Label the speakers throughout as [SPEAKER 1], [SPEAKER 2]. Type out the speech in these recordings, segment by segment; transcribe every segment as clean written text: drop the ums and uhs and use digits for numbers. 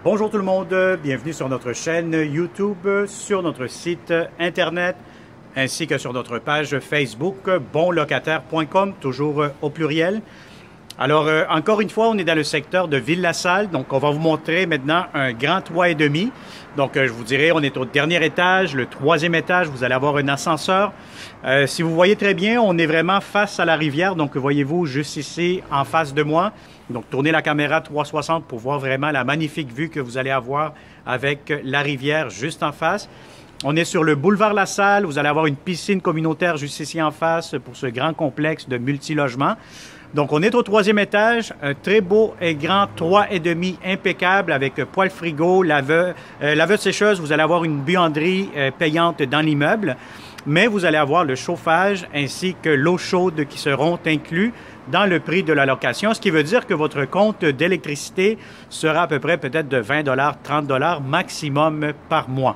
[SPEAKER 1] Bonjour tout le monde, bienvenue sur notre chaîne YouTube, sur notre site internet, ainsi que sur notre page Facebook, bonlocataire.com, toujours au pluriel. Alors, encore une fois, on est dans le secteur de Ville-la-Salle, donc on va vous montrer maintenant un grand 3,5. Donc, je vous dirai, on est au dernier étage, le 3e étage, vous allez avoir un ascenseur. Si vous voyez très bien, on est vraiment face à la rivière, donc voyez-vous juste ici, en face de moi. Donc, tournez la caméra 360 pour voir vraiment la magnifique vue que vous allez avoir avec la rivière juste en face. On est sur le boulevard La Salle, vous allez avoir une piscine communautaire juste ici en face pour ce grand complexe de multilogements. Donc, on est au 3e étage, un très beau et grand 3,5 impeccable avec poêle frigo, laveuse sécheuse. Vous allez avoir une buanderie payante dans l'immeuble, mais vous allez avoir le chauffage ainsi que l'eau chaude qui seront inclus dans le prix de la location, ce qui veut dire que votre compte d'électricité sera à peu près peut-être de 20 $, 30 $ maximum par mois,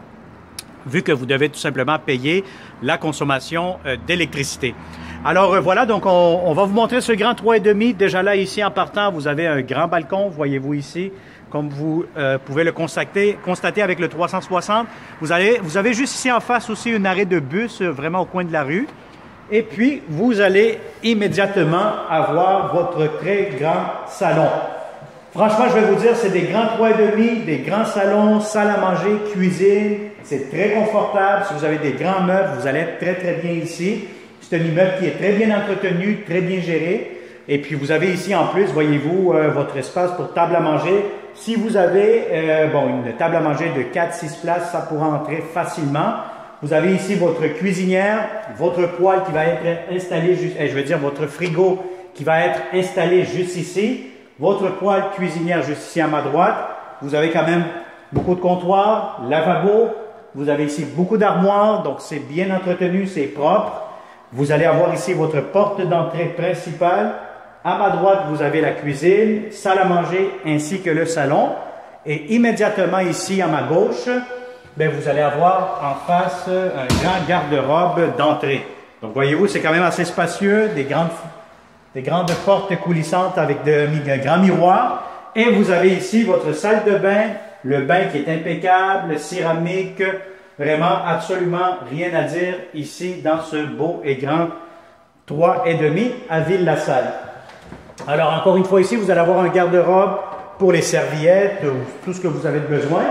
[SPEAKER 1] vu que vous devez tout simplement payer la consommation d'électricité. Alors voilà, donc on va vous montrer ce grand 3,5. Déjà là, ici en partant, vous avez un grand balcon, voyez-vous ici, comme vous pouvez le constater avec le 360. Vous avez juste ici en face aussi un arrêt de bus, vraiment au coin de la rue. Et puis, vous allez immédiatement avoir votre très grand salon. Franchement, je vais vous dire, c'est des grands 3,5, des grands salons, salle à manger, cuisine. C'est très confortable. Si vous avez des grands meubles, vous allez être très, très bien ici. C'est un immeuble qui est très bien entretenu, très bien géré. Et puis, vous avez ici, en plus, voyez-vous, votre espace pour table à manger. Si vous avez une table à manger de 4-6 places, ça pourra entrer facilement. Vous avez ici votre cuisinière, votre poêle qui va être installé, votre frigo qui va être installé juste ici. Votre poêle cuisinière juste ici à ma droite. Vous avez quand même beaucoup de comptoirs, lavabo. Vous avez ici beaucoup d'armoires, donc c'est bien entretenu, c'est propre. Vous allez avoir ici votre porte d'entrée principale. À ma droite, vous avez la cuisine, salle à manger ainsi que le salon. Et immédiatement ici à ma gauche, vous allez avoir en face un grand garde-robe d'entrée. Donc voyez-vous, c'est quand même assez spacieux, des grandes portes coulissantes avec de grands miroirs. Et vous avez ici votre salle de bain, le bain qui est impeccable, céramique, vraiment absolument rien à dire ici dans ce beau et grand 3,5 à Ville-la-Salle. Alors encore une fois ici, vous allez avoir un garde-robe pour les serviettes ou tout ce que vous avez besoin.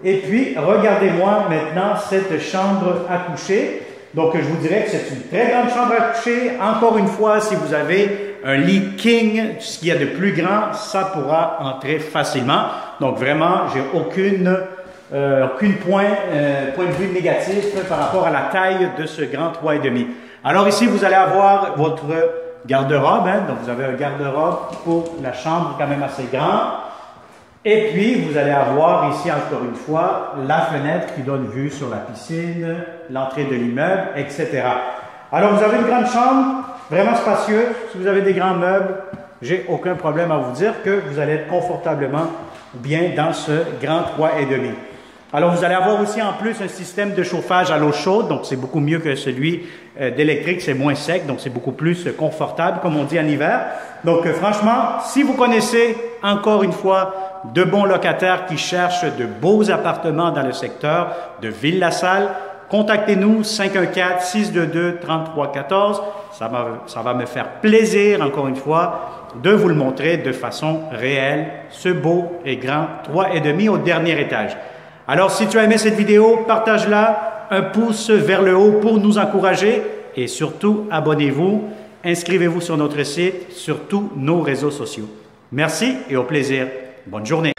[SPEAKER 1] Et puis, regardez-moi maintenant cette chambre à coucher. Donc, je vous dirais que c'est une très grande chambre à coucher. Encore une fois, si vous avez un lit king, ce qu'il y a de plus grand, ça pourra entrer facilement. Donc, vraiment, j'ai aucun point de vue négatif par rapport à la taille de ce grand 3,5. Alors ici, vous allez avoir votre garde-robe. Donc, vous avez un garde-robe pour la chambre quand même assez grande. Et puis, vous allez avoir ici, encore une fois, la fenêtre qui donne vue sur la piscine, l'entrée de l'immeuble, etc. Alors, vous avez une grande chambre, vraiment spacieuse. Si vous avez des grands meubles, j'ai aucun problème à vous dire que vous allez être confortablement bien dans ce grand 3,5. Alors, vous allez avoir aussi en plus un système de chauffage à l'eau chaude, donc c'est beaucoup mieux que celui d'électrique, c'est moins sec, donc c'est beaucoup plus confortable, comme on dit en hiver. Donc, franchement, si vous connaissez, encore une fois, de bons locataires qui cherchent de beaux appartements dans le secteur de Ville-la-Salle, contactez-nous 514-622-3314. Ça va me faire plaisir, encore une fois, de vous le montrer de façon réelle, ce beau et grand 3,5 au dernier étage. Alors, si tu as aimé cette vidéo, partage-la, un pouce vers le haut pour nous encourager et surtout, abonnez-vous, inscrivez-vous sur notre site, sur tous nos réseaux sociaux. Merci et au plaisir. Bonne journée.